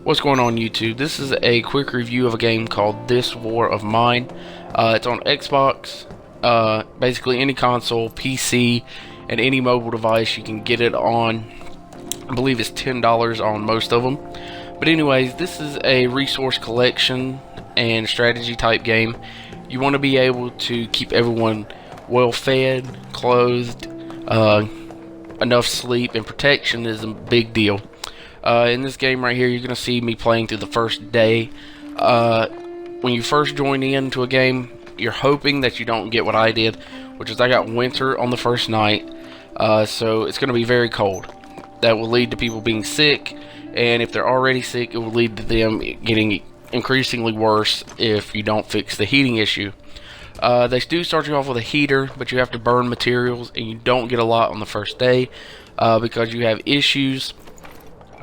What's going on YouTube? This is a quick review of a game called This War of Mine. It's on Xbox, basically any console, PC, and any mobile device you can get it on. I believe it's $10 on most of them. But anyways, this is a resource collection and strategy type game. You want to be able to keep everyone well fed, clothed, enough sleep, and protection is a big deal. In this game right here, you're going to see me playing through the first day. When you first join into a game, you're hoping that you don't get what I did, which is I got winter on the first night, so it's going to be very cold. That will lead to people being sick, and if they're already sick, it will lead to them getting increasingly worse if you don't fix the heating issue. They do start you off with a heater, but you have to burn materials, and you don't get a lot on the first day because you have issues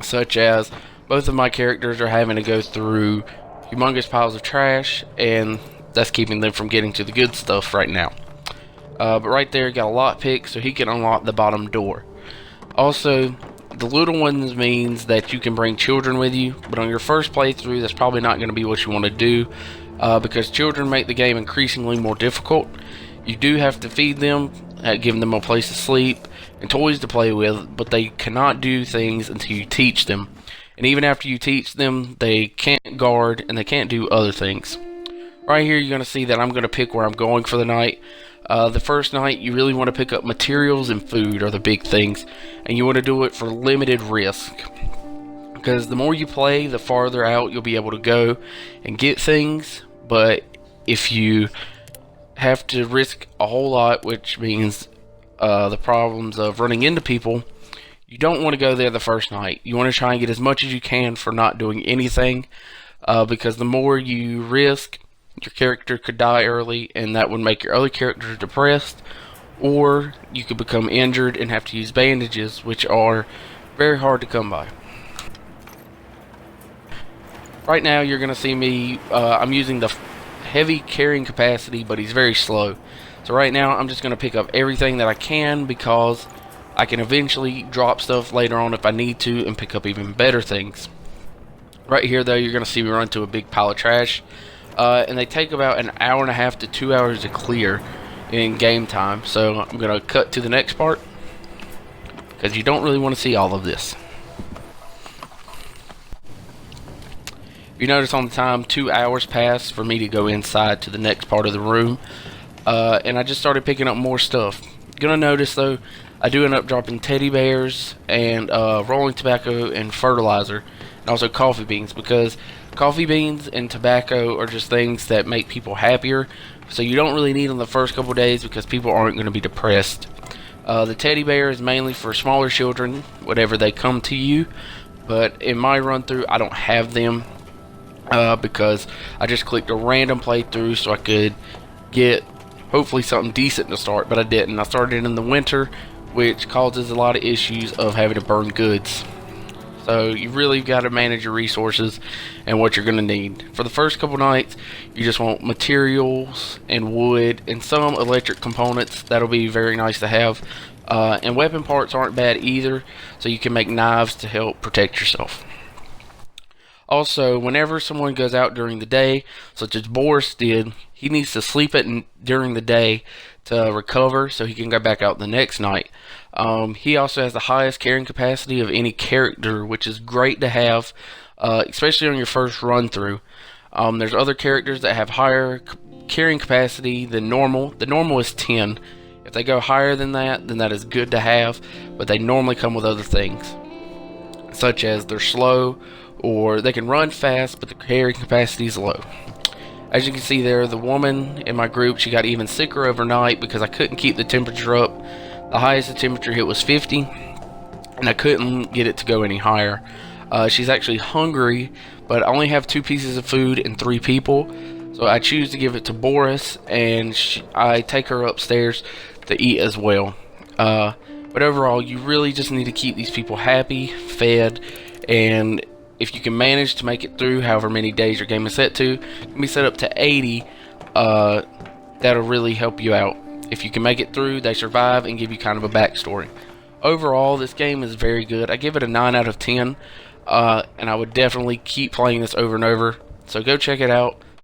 such as both of my characters are having to go through humongous piles of trash, and that's keeping them from getting to the good stuff right now. But right there, got a lockpick, so he can unlock the bottom door. Also, the little ones means that you can bring children with you, but on your first playthrough, that's probably not going to be what you want to do, because children make the game increasingly more difficult. You do have to feed them, give them a place to sleep, and toys to play with, but they cannot do things until you teach them. And even after you teach them, they can't guard and they can't do other things. Right here, you're going to see that I'm going to pick where I'm going for the night. The first night, you really want to pick up materials and food are the big things, and you want to do it for limited risk. Because the more you play, the farther out you'll be able to go and get things, but if you have to risk a whole lot, which means the problems of running into people, you don't want to go there the first night. You want to try and get as much as you can for not doing anything, because the more you risk, your character could die early, and that would make your other characters depressed, or you could become injured and have to use bandages, which are very hard to come by. Right now you're going to see me, I'm using the heavy carrying capacity, but he's very slow. So right now I'm just going to pick up everything that I can, because I can eventually drop stuff later on if I need to and pick up even better things. Right here though, you're going to see me run to a big pile of trash, and they take about an hour and a half to 2 hours to clear in game time. So I'm going to cut to the next part, because you don't really want to see all of this. You notice on the time 2 hours passed for me to go inside to the next part of the room, and I just started picking up more stuff. Gonna notice though, I do end up dropping teddy bears and rolling tobacco and fertilizer, and also coffee beans, because coffee beans and tobacco are just things that make people happier, so you don't really need them the first couple days because people aren't going to be depressed. The teddy bear is mainly for smaller children whenever they come to you, but in my run through I don't have them, because I just clicked a random playthrough so I could get hopefully something decent to start, but I didn't. I started in the winter, which causes a lot of issues of having to burn goods. So you really got to manage your resources and what you're going to need. For the first couple nights, you just want materials and wood and some electric components. That'll be very nice to have. And weapon parts aren't bad either, so you can make knives to help protect yourself. Also, whenever someone goes out during the day, such as Boris did, he needs to sleep during the day to recover so he can go back out the next night. He also has the highest carrying capacity of any character, which is great to have, especially on your first run through. There's other characters that have higher carrying capacity than normal. The normal is 10. If they go higher than that, then that is good to have, but they normally come with other things, such as they're slow, or they can run fast, but the carrying capacity is low. As you can see there, the woman in my group, she got even sicker overnight because I couldn't keep the temperature up. The highest the temperature hit was 50, and I couldn't get it to go any higher. She's actually hungry, but I only have 2 pieces of food and 3 people, so I choose to give it to Boris, and I take her upstairs to eat as well. But overall, you really just need to keep these people happy, fed, and if you can manage to make it through however many days your game is set to, it can be set up to 80, that'll really help you out. If you can make it through, they survive and give you kind of a backstory. Overall, this game is very good. I give it a 9 out of 10. and I would definitely keep playing this over and over. So go check it out.